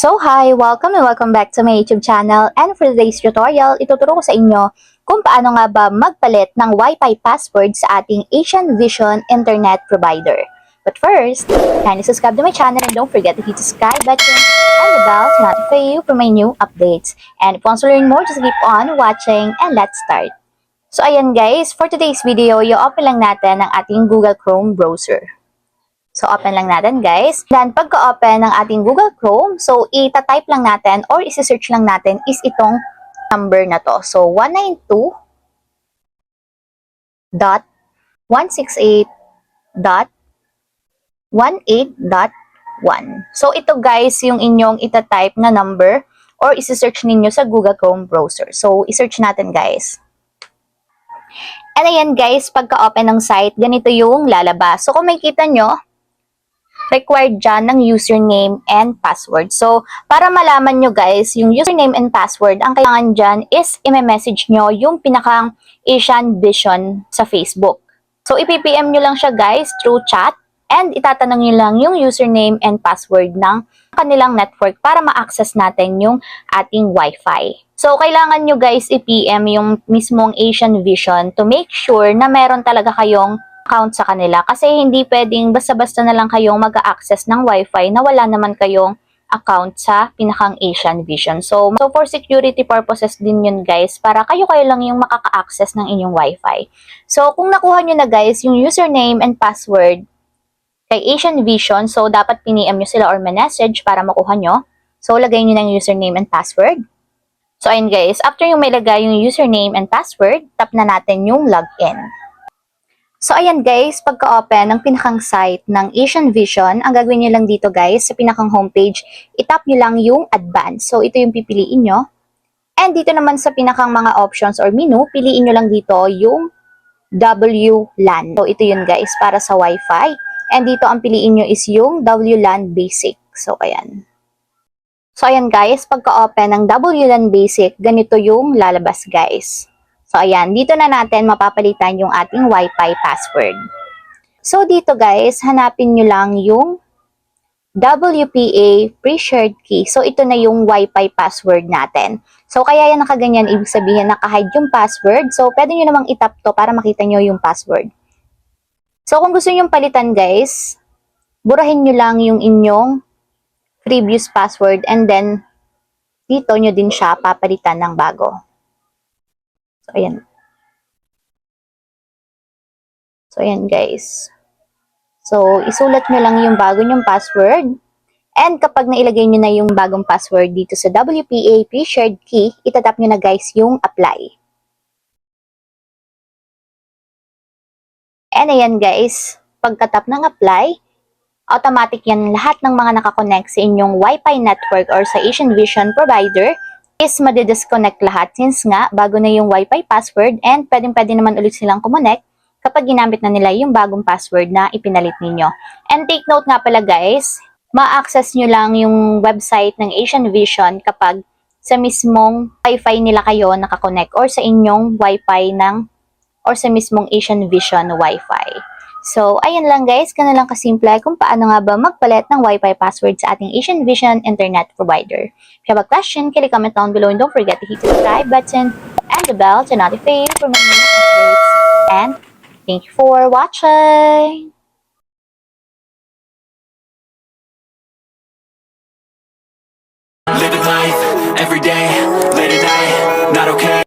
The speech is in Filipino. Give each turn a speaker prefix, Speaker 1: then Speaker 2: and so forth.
Speaker 1: So hi! Welcome and welcome back to my YouTube channel, and for today's tutorial, ituturo ko sa inyo kung paano nga ba magpalit ng Wi-Fi password sa ating Asian Vision internet provider. But first, kindly subscribe to my channel and don't forget to hit the subscribe button and the bell to notify you for my new updates. And if you want to learn more, just keep on watching and let's start. So ayan guys, for today's video, i-open lang natin ang ating Google Chrome browser. So, open lang natin, guys. Then, pagka-open ng ating Google Chrome, so, ita-type lang natin or isi-search lang natin is itong number na to. So, 192.168.18.1. So, ito guys, yung inyong ita-type na number or isi-search ninyo sa Google Chrome browser. So, i-search natin, guys. And ayan guys, pagka-open ng site, ganito yung lalabas. So, kung makikita nyo, required dyan ng username and password. So, para malaman nyo guys, yung username and password, ang kailangan dyan is i-message nyo yung pinakang Asian Vision sa Facebook. So, ipipm nyo lang siya guys through chat and itatanong nyo lang yung username and password ng kanilang network para ma-access natin yung ating Wi-Fi. So, kailangan nyo guys i-PM yung mismong Asian Vision to make sure na meron talaga kayong account sa kanila kasi hindi pwedeng basta-basta na lang kayong mag-access ng Wi-Fi na wala naman kayong account sa pinakang Asian Vision. So for security purposes din yun guys, para kayo lang yung makaka-access ng inyong Wi-Fi. So kung nakuha nyo na guys yung username and password kay Asian Vision, so dapat piniem nyo sila or message para makuha nyo. So lagay nyo na yung username and password. So ayun guys, after yung may lagay yung username and password, tap na natin yung login. So, ayan guys, pagka-open ng pinakang site ng Asian Vision, ang gagawin nyo lang dito guys, sa pinakang homepage, itap nyo lang yung advance. So, ito yung pipiliin nyo. And dito naman sa pinakang mga options or menu, piliin nyo lang dito yung WLAN. So, ito yun guys, para sa Wi-Fi. And dito ang piliin nyo is yung WLAN Basic. So, ayan. So, ayan guys, pagka-open ng WLAN Basic, ganito yung lalabas guys. So, ayan, dito na natin mapapalitan yung ating Wi-Fi password. So, dito guys, hanapin nyo lang yung WPA pre-shared key. So, ito na yung Wi-Fi password natin. So, kaya yan nakaganyan, ibig sabihin naka-hide yung password. So, pwede nyo namang itap to para makita nyo yung password. So, kung gusto nyo palitan guys, burahin nyo lang yung inyong previous password and then dito nyo din siya papalitan ng bago. So, ayan. So, ayan guys. So, isulat nyo lang yung bago nyong password. And kapag nailagay nyo na yung bagong password dito sa WPA pre-shared key, itatap nyo na guys yung apply. And ayan guys, pagkatap ng apply, automatic yan lahat ng mga nakakonect sa inyong Wi-Fi network or sa Asian Vision provider is madidisconnect lahat since nga bago na yung Wi-Fi password and pwede naman ulit silang kumonect kapag ginamit na nila yung bagong password na ipinalit ninyo. And take note nga pala guys, ma-access nyo lang yung website ng Asian Vision kapag sa mismong Wi-Fi nila kayo nakakonect or sa inyong Wi-Fi or sa mismong Asian Vision Wi-Fi. So, ayan lang guys, ganun lang kasimple kung paano nga ba magpalit ng Wi-Fi password sa ating Asian Vision internet provider. If you have a question, kindly comment down below and don't forget to hit the subscribe button and the bell to notify you for my new updates. And thank you for watching!
Speaker 2: Living life, every day, late at night, not okay.